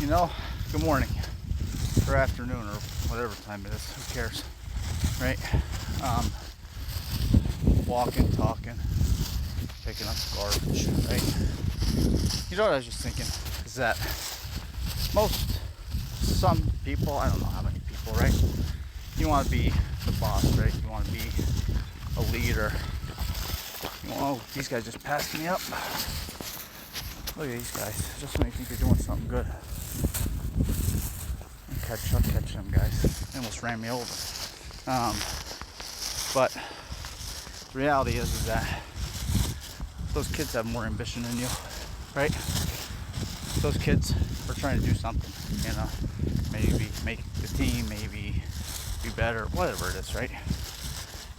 you know, good morning or afternoon or whatever time it is. Who cares, right? Walking, talking, picking up garbage, right? You know what I was just thinking is that some people, I don't know how many people, right? You want to be the boss, right? You want to be a leader. Oh, these guys just passed me up. Look at these guys. Just when you think you're doing something good. I'll catch them guys. They almost ran me over. But the reality is that those kids have more ambition than you, right? Those kids are trying to do something, you know. Maybe make the team, maybe be better, whatever it is, right?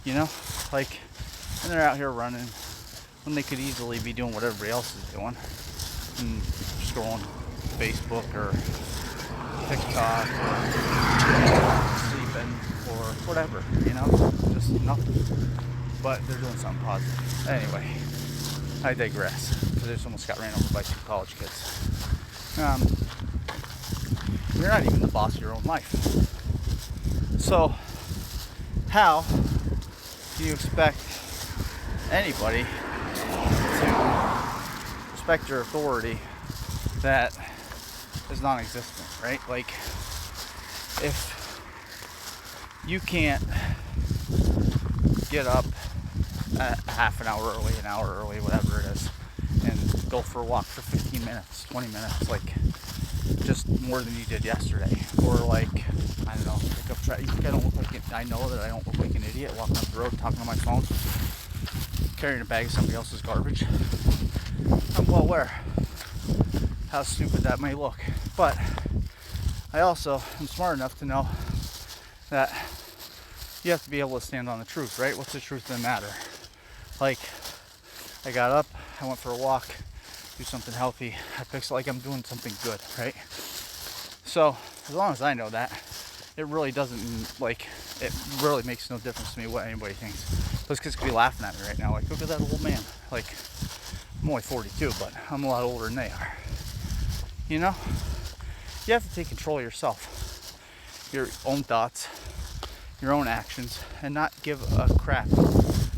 You know, like, and they're out here running when they could easily be doing what everybody else is doing and scrolling Facebook or TikTok or sleeping or whatever, you know, just nothing. But they're doing something positive. Anyway, I digress because I just almost got ran over by 2 college kids. You're not even the boss of your own life. So how do you expect anybody to respect your authority that is non-existent, right? Like, if you can't get up at half an hour early, whatever it is, and go for a walk for 15 minutes, 20 minutes, like, just more than you did yesterday, or like, I don't know, pick up trash. You think I don't look like it? I know that I don't look like an idiot walking up the road, talking on my phone, carrying a bag of somebody else's garbage. I'm well aware how stupid that may look, but I also am smart enough to know that you have to be able to stand on the truth, right? What's the truth of the matter? Like, I got up, I went for a walk, do something healthy, I picked, like, I'm doing something good, right? So as long as I know that, it really doesn't, like, it really makes no difference to me what anybody thinks. Those kids could be laughing at me right now, like, look at that old man. Like, I'm only 42, but I'm a lot older than they are. You know, you have to take control of yourself, your own thoughts, your own actions, and not give a crap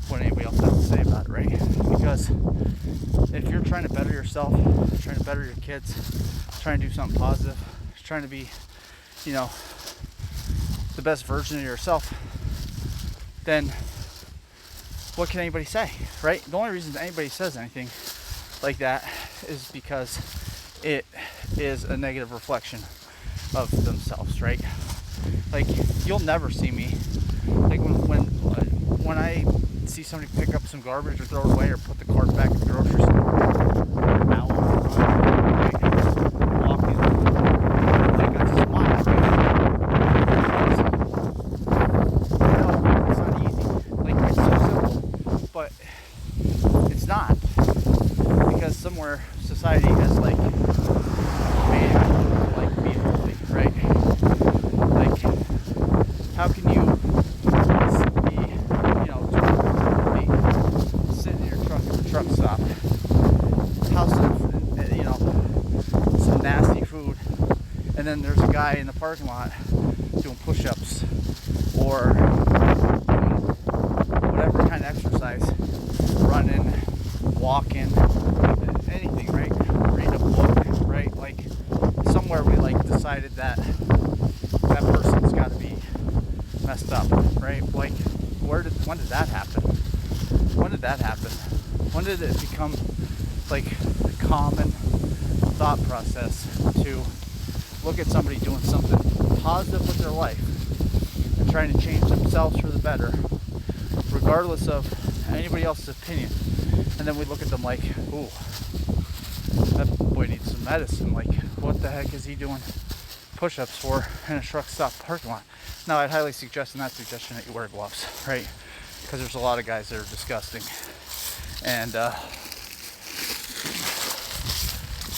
what anybody else has to say about it, right? Because if you're trying to better yourself, trying to better your kids, trying to do something positive, trying to be, you know, the best version of yourself, then what can anybody say, right? The only reason anybody says anything like that is because it is a negative reflection of themselves, right? Like, you'll never see me, like, when I see somebody pick up some garbage or throw it away or put the cart back at the grocery store, out, right, walking, like, I smile. No, it's not easy. Like, it's so simple, but it's not, because somewhere society has, like, made it like be healthy, right? Like, how can you sitting in your truck at the truck stop, house of, you know, some nasty food, and then there's a guy in the parking lot doing push-ups or whatever kind of exercise, running, walking, anything, right? Reading a book, right? Like, somewhere we, like, decided that person's got to be messed up, right? Like, when did that happen? When did that happen? When did it become, like, a common thought process to look at somebody doing something positive with their life and trying to change themselves for the better, regardless of anybody else's opinion, and then we look at them like, ooh, that boy needs some medicine. Like, what the heck is he doing push-ups for in a truck stop parking lot? Now, I'd highly suggest in that suggestion that you wear gloves, right? Because there's a lot of guys that are disgusting and,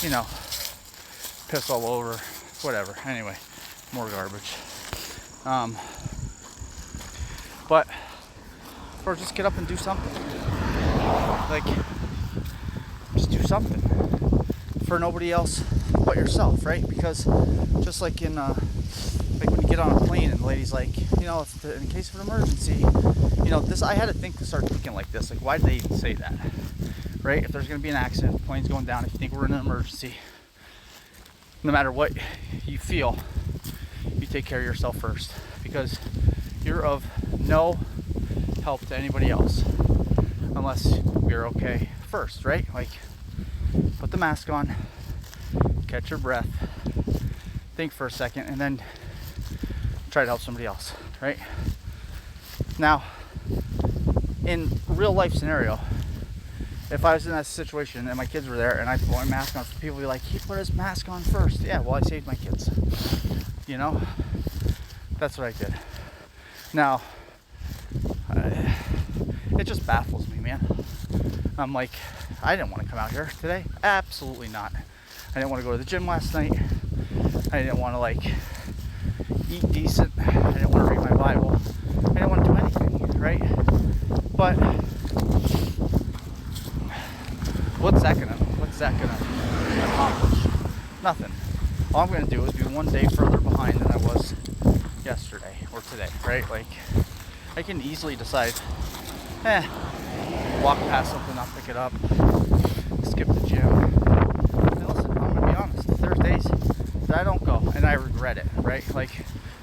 you know, piss all over, whatever. Anyway, more garbage. But, or just get up and do something. Like, just do something for nobody else but yourself, right? Because just like in like when you get on a plane and the lady's like, you know, in case of an emergency, you know, this, I had to start thinking like this, like, why did they even say that, right? If there's going to be an accident, the plane's going down, if you think we're in an emergency, no matter what you feel, you take care of yourself first, because you're of no help to anybody else unless you're okay first, right? Like, put the mask on, catch your breath, think for a second, and then try to help somebody else, right? Now, in real life scenario, if I was in that situation and my kids were there and I put my mask on, people would be like, he put his mask on first. Yeah, well, I saved my kids. You know? That's what I did. Now, it just baffles me, man. I'm like, I didn't want to come out here today. Absolutely not. I didn't want to go to the gym last night. I didn't want to, like, eat decent. I didn't want to read my Bible. I didn't want to do anything, right? But what's that gonna accomplish? Nothing. All I'm gonna do is be one day further behind than I was yesterday or today, right? Like, I can easily decide, walk past something, not pick it up, skip the gym. And listen, I'm gonna be honest, there's days that I don't go and I regret it, right? Like,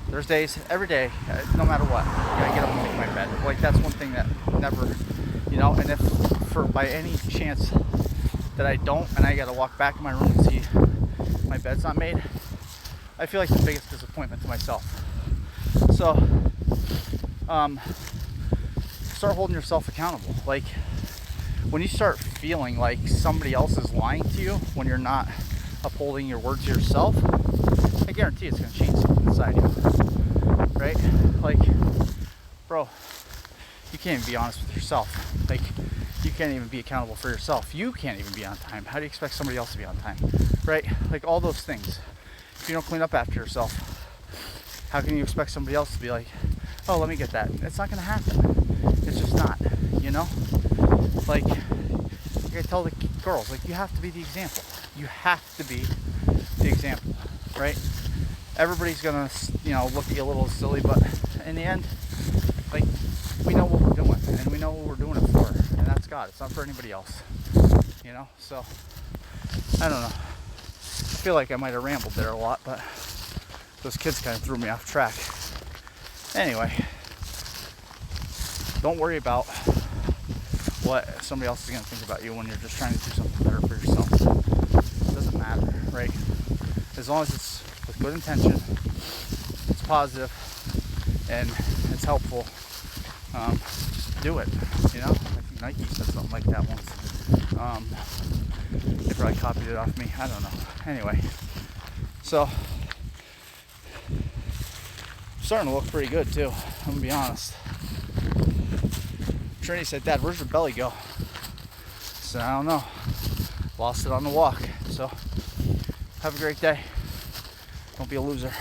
there's days, every day, no matter what, I gotta get up and make my bed. Like, that's one thing that never, you know, and if for by any chance that I don't and I gotta walk back in my room and see my bed's not made, I feel like the biggest disappointment to myself. So, start holding yourself accountable. Like, when you start feeling like somebody else is lying to you when you're not upholding your word to yourself, I guarantee it's going to change something inside you, right? Like, bro, you can't even be honest with yourself. Like, you can't even be accountable for yourself. You can't even be on time. How do you expect somebody else to be on time, right? Like, all those things. If you don't clean up after yourself, how can you expect somebody else to be like, oh, let me get that? It's not going to happen. It's just not, you know? Like, I tell the girls, like, you have to be the example. You have to be the example, right? Everybody's gonna, you know, look at you a little silly, but in the end, like, we know what we're doing, and we know what we're doing it for, and that's God. It's not for anybody else, you know? So, I don't know. I feel like I might have rambled there a lot, but those kids kind of threw me off track. Anyway, don't worry about what somebody else is going to think about you when you're just trying to do something better for yourself. It doesn't matter, right? As long as it's with good intention, it's positive, and it's helpful, just do it, you know? I think Nike said something like that once. They probably copied it off me. I don't know. Anyway, so starting to look pretty good too, I'm gonna be honest. Trinity said, Dad, where's your belly go? So I don't know. Lost it on the walk. So have a great day. Don't be a loser.